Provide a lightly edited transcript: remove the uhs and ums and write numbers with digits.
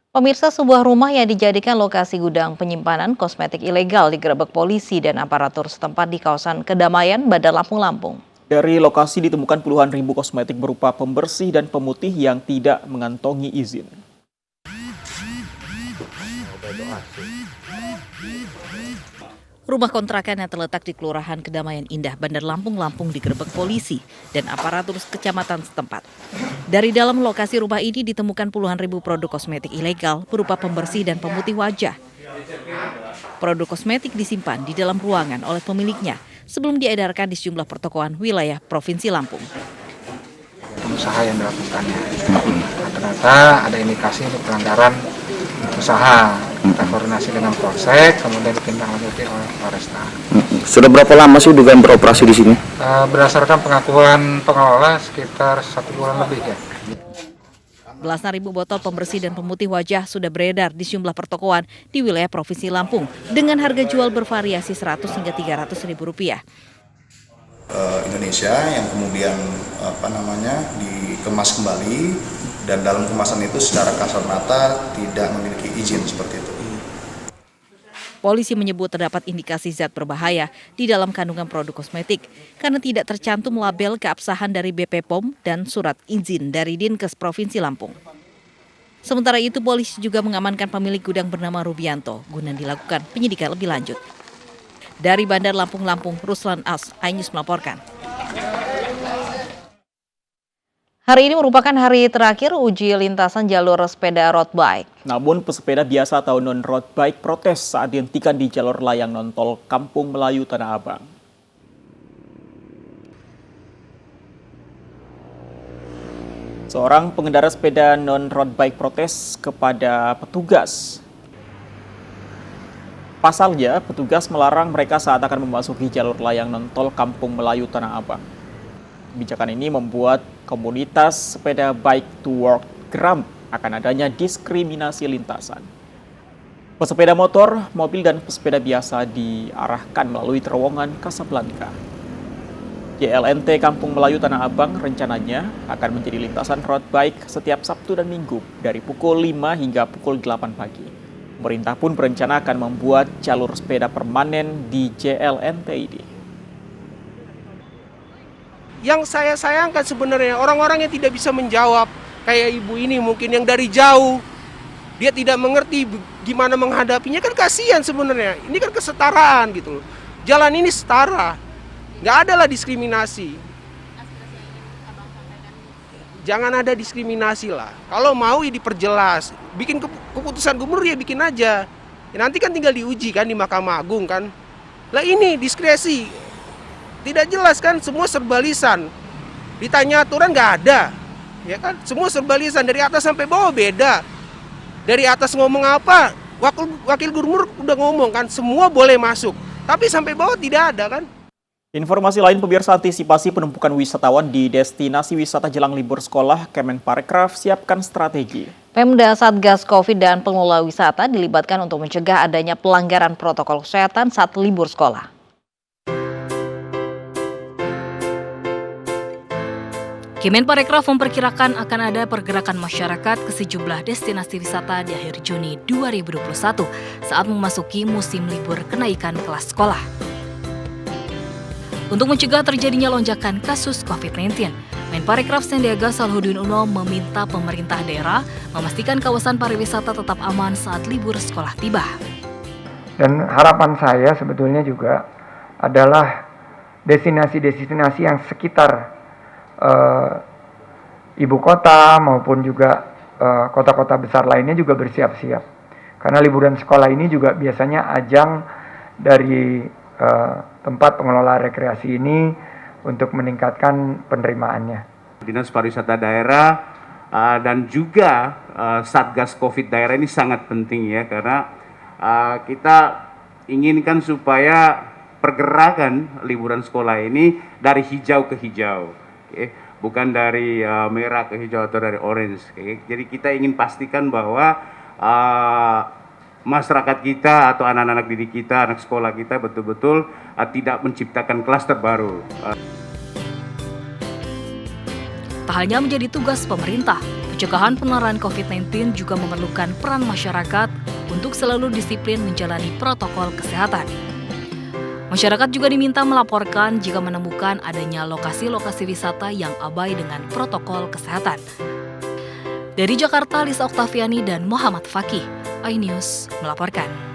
Pemirsa, sebuah rumah yang dijadikan lokasi gudang penyimpanan kosmetik ilegal digerebek polisi dan aparatur setempat di kawasan Kedamaian, Bandar Lampung. Dari lokasi ditemukan puluhan ribu kosmetik berupa pembersih dan pemutih yang tidak mengantongi izin. Rumah kontrakan yang terletak di Kelurahan Kedamaian Indah, Bandar Lampung digerebek polisi dan aparatur kecamatan setempat. Dari dalam lokasi rumah ini ditemukan puluhan ribu produk kosmetik ilegal berupa pembersih dan pemutih wajah. Produk kosmetik disimpan di dalam ruangan oleh pemiliknya sebelum diedarkan di sejumlah pertokoan wilayah Provinsi Lampung. Usaha yang dilakukannya. Ternyata ada indikasi untuk pelanggaran usaha. Kita koordinasi dengan Polsek, kemudian ditindaklanjuti oleh Polresta. Sudah berapa lama sih dugaan beroperasi di sini? Berdasarkan pengakuan pengelola sekitar 1 bulan lebih ya. Belasan ribu botol pembersih dan pemutih wajah sudah beredar di sejumlah pertokoan di wilayah Provinsi Lampung dengan harga jual bervariasi 100 hingga 300 ribu rupiah. Indonesia yang kemudian dikemas kembali dan dalam kemasan itu secara kasat mata tidak memiliki izin seperti itu. Polisi menyebut terdapat indikasi zat berbahaya di dalam kandungan produk kosmetik karena tidak tercantum label keabsahan dari BP POM dan surat izin dari Dinkes Provinsi Lampung. Sementara itu, polisi juga mengamankan pemilik gudang bernama Rubianto guna dilakukan penyidikan lebih lanjut. Dari Bandar Lampung, Ruslan As, iNews melaporkan. Hari ini merupakan hari terakhir uji lintasan jalur sepeda road bike. Namun pesepeda biasa atau non-road bike protes saat dihentikan di jalur layang non-tol Kampung Melayu Tanah Abang. Seorang pengendara sepeda non-road bike protes kepada petugas. Pasalnya, petugas melarang mereka saat akan memasuki jalur layang non-tol Kampung Melayu Tanah Abang. Kebijakan ini membuat komunitas sepeda Bike to Work geram akan adanya diskriminasi lintasan. Pesepeda motor, mobil, dan pesepeda biasa diarahkan melalui terowongan Kasablanka. JLNT Kampung Melayu Tanah Abang rencananya akan menjadi lintasan road bike setiap Sabtu dan Minggu dari pukul 5 hingga pukul 8 pagi. Pemerintah pun berencana akan membuat jalur sepeda permanen di JLNT ini. Yang saya sayangkan sebenarnya orang-orang yang tidak bisa menjawab, kayak ibu ini mungkin yang dari jauh, dia tidak mengerti gimana menghadapinya, kan kasihan sebenarnya. Ini kan kesetaraan gitu loh. Jalan ini setara, nggak ada lah diskriminasi. Jangan ada diskriminasi lah. Kalau mau ya diperjelas. Bikin keputusan gubernur ya bikin aja. Ya, nanti kan tinggal diuji kan di Mahkamah Agung kan. Lah ini diskresi. Tidak jelas kan, semua serba lisan. Ditanya aturan nggak ada. Ya kan, semua serba lisan dari atas sampai bawah beda. Dari atas ngomong apa, wakil gubernur udah ngomong kan, semua boleh masuk. Tapi sampai bawah tidak ada kan. Informasi lain, pemirsa, antisipasi penumpukan wisatawan di destinasi wisata jelang libur sekolah, Kemenparekraf siapkan strategi. Pemda, Satgas Covid dan pengelola wisata dilibatkan untuk mencegah adanya pelanggaran protokol kesehatan saat libur sekolah. Kemenparekraf memperkirakan akan ada pergerakan masyarakat ke sejumlah destinasi wisata di akhir Juni 2021 saat memasuki musim libur kenaikan kelas sekolah. Untuk mencegah terjadinya lonjakan kasus COVID-19, Menparekraf Sandiaga Salahuddin Uno meminta pemerintah daerah memastikan kawasan pariwisata tetap aman saat libur sekolah tiba. Dan harapan saya sebetulnya juga adalah destinasi-destinasi yang sekitar ibu kota maupun juga kota-kota besar lainnya juga bersiap-siap. Karena liburan sekolah ini juga biasanya ajang dari tempat pengelola rekreasi ini untuk meningkatkan penerimaannya. Dinas Pariwisata Daerah dan juga Satgas Covid daerah ini sangat penting ya, karena kita inginkan supaya pergerakan liburan sekolah ini dari hijau ke hijau, bukan dari merah ke hijau atau dari orange. Jadi kita ingin pastikan bahwa masyarakat kita atau anak-anak didik kita, anak sekolah kita betul-betul tidak menciptakan klaster baru. Tak hanya menjadi tugas pemerintah, Pencegahan penularan COVID-19 juga memerlukan peran masyarakat untuk selalu disiplin menjalani protokol kesehatan. Masyarakat juga diminta melaporkan jika menemukan adanya lokasi-lokasi wisata yang abai dengan protokol kesehatan. Dari Jakarta, Lisa Oktaviani dan Muhammad Fakih, iNews melaporkan.